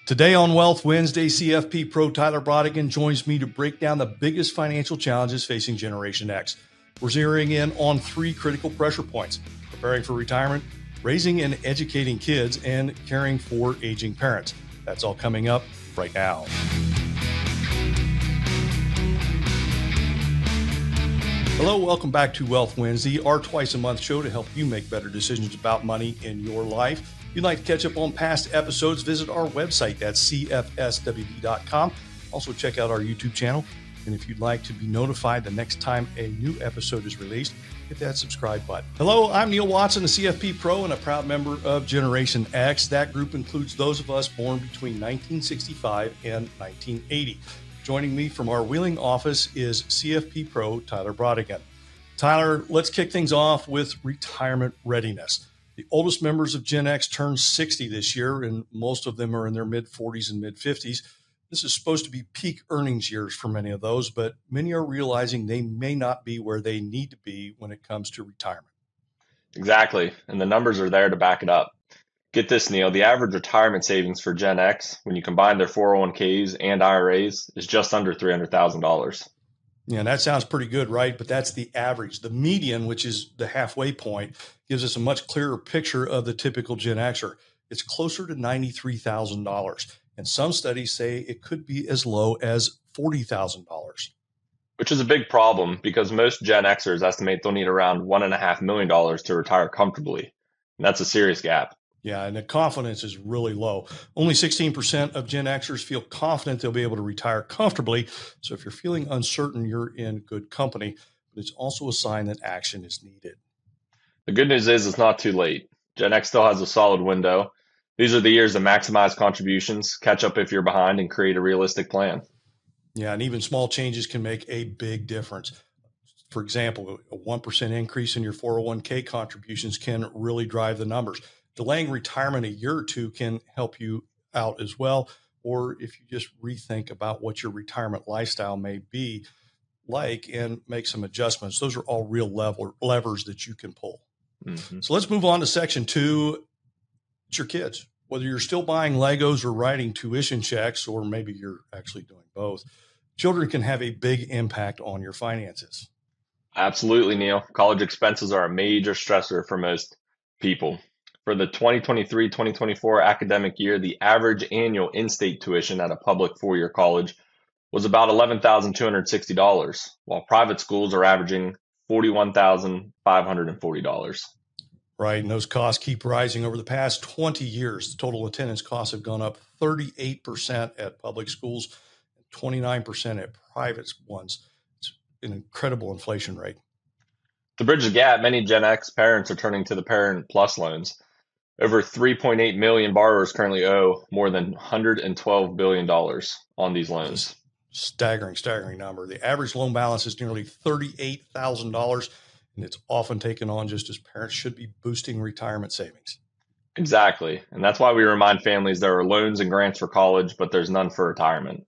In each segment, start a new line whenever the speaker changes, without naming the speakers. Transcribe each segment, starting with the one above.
Today on Wealth Wednesday, CFP Pro Tyler Brautigan joins me to break down the biggest financial challenges facing Generation X. We're zeroing in on three critical pressure points: preparing for retirement, raising and educating kids, and caring for aging parents. That's all coming up right now. Hello, welcome back to Wealth Wednesday, our twice-a-month show to help you make better decisions about money in your life. If you'd like to catch up on past episodes, visit our website at cfswd.com. Also, check out our YouTube channel. And if you'd like to be notified the next time a new episode is released, hit that subscribe button. Hello, I'm Neal Watson, a CFP Pro and a proud member of Generation X. That group includes those of us born between 1965 and 1980. Joining me from our Wheeling office is CFP Pro Tyler Brautigan. Tyler, let's kick things off with retirement readiness. The oldest members of Gen X turn 60 this year, and most of them are in their mid-40s and mid-50s. This is supposed to be peak earnings years for many of those, but many are realizing they may not be where they need to be when it comes to retirement.
Exactly, and the numbers are there to back it up. Get this, Neal, the average retirement savings for Gen X, when you combine their 401ks and IRAs, is just under $300,000.
Yeah, that sounds pretty good, right? But that's the average. The median, which is the halfway point, gives us a much clearer picture of the typical Gen Xer. It's closer to $93,000. And some studies say it could be as low as $40,000.
Which is a big problem because most Gen Xers estimate they'll need around $1.5 million to retire comfortably. And that's a serious gap.
Yeah, and the confidence is really low. Only 16% of Gen Xers feel confident they'll be able to retire comfortably. So if you're feeling uncertain, you're in good company. But it's also a sign that action is needed.
The good news is it's not too late. Gen X still has a solid window. These are the years to maximize contributions, catch up if you're behind, and create a realistic plan.
Yeah, and even small changes can make a big difference. For example, a 1% increase in your 401k contributions can really drive the numbers. Delaying retirement a year or two can help you out as well. Or if you just rethink about what your retirement lifestyle may be like and make some adjustments, those are all real levers that you can pull. Mm-hmm. So let's move on to section 2. It's your kids. Whether you're still buying Legos or writing tuition checks, or maybe you're actually doing both, children can have a big impact on your finances.
Absolutely, Neal. College expenses are a major stressor for most people. For the 2023-2024 academic year, the average annual in-state tuition at a public four-year college was about $11,260, while private schools are averaging $41,540.
Right, and those costs keep rising over the past 20 years. The total attendance costs have gone up 38% at public schools, 29% at private ones. It's an incredible inflation rate.
To bridge the gap, many Gen X parents are turning to the Parent Plus loans. Over 3.8 million borrowers currently owe more than $112 billion on these loans.
Staggering number. The average loan balance is nearly $38,000, and it's often taken on just as parents should be boosting retirement savings.
Exactly. And that's why we remind families there are loans and grants for college, but there's none for retirement.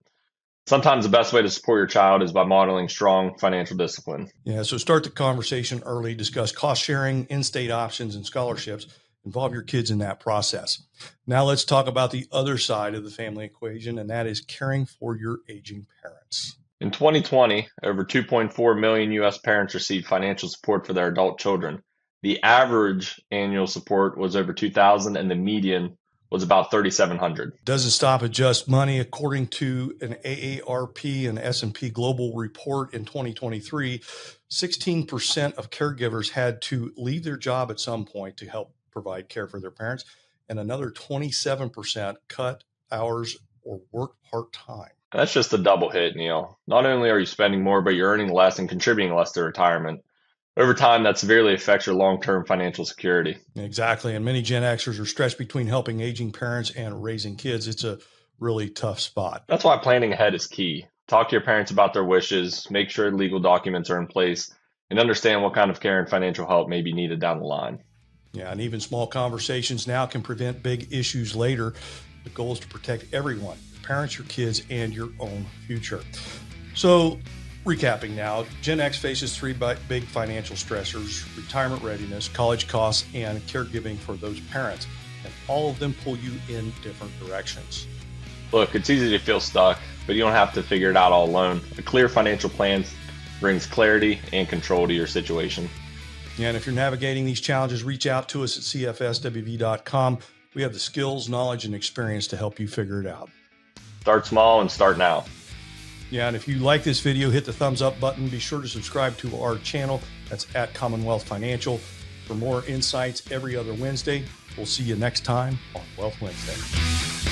Sometimes the best way to support your child is by modeling strong financial discipline.
Yeah, so start the conversation early, discuss cost sharing, in-state options, and scholarships. Involve your kids in that process. Now let's talk about the other side of the family equation, and that is caring for your aging parents.
In 2020, over 2.4 million U.S. parents received financial support for their adult children. The average annual support was over $2,000, and the median was about $3,700.
Doesn't stop at just money. According to an AARP and S&P Global report in 2023, 16% of caregivers had to leave their job at some point to help provide care for their parents, and another 27% cut hours or work part-time.
That's just a double hit, Neal. Not only are you spending more, but you're earning less and contributing less to retirement. Over time, that severely affects your long-term financial security.
Exactly, and many Gen Xers are stretched between helping aging parents and raising kids. It's a really tough spot.
That's why planning ahead is key. Talk to your parents about their wishes, make sure legal documents are in place, and understand what kind of care and financial help may be needed down the line.
Yeah, and even small conversations now can prevent big issues later. The goal is to protect everyone, your parents, your kids, and your own future. So, recapping now, Gen X faces three big financial stressors: retirement readiness, college costs, and caregiving for those parents. And all of them pull you in different directions.
Look, it's easy to feel stuck, but you don't have to figure it out all alone. A clear financial plan brings clarity and control to your situation.
Yeah, and if you're navigating these challenges, reach out to us at cfswv.com. We have the skills, knowledge, and experience to help you figure it out.
Start small and start now.
Yeah, and if you like this video, hit the thumbs up button. Be sure to subscribe to our channel. That's at Commonwealth Financial for more insights every other Wednesday. We'll see you next time on Wealth Wednesday.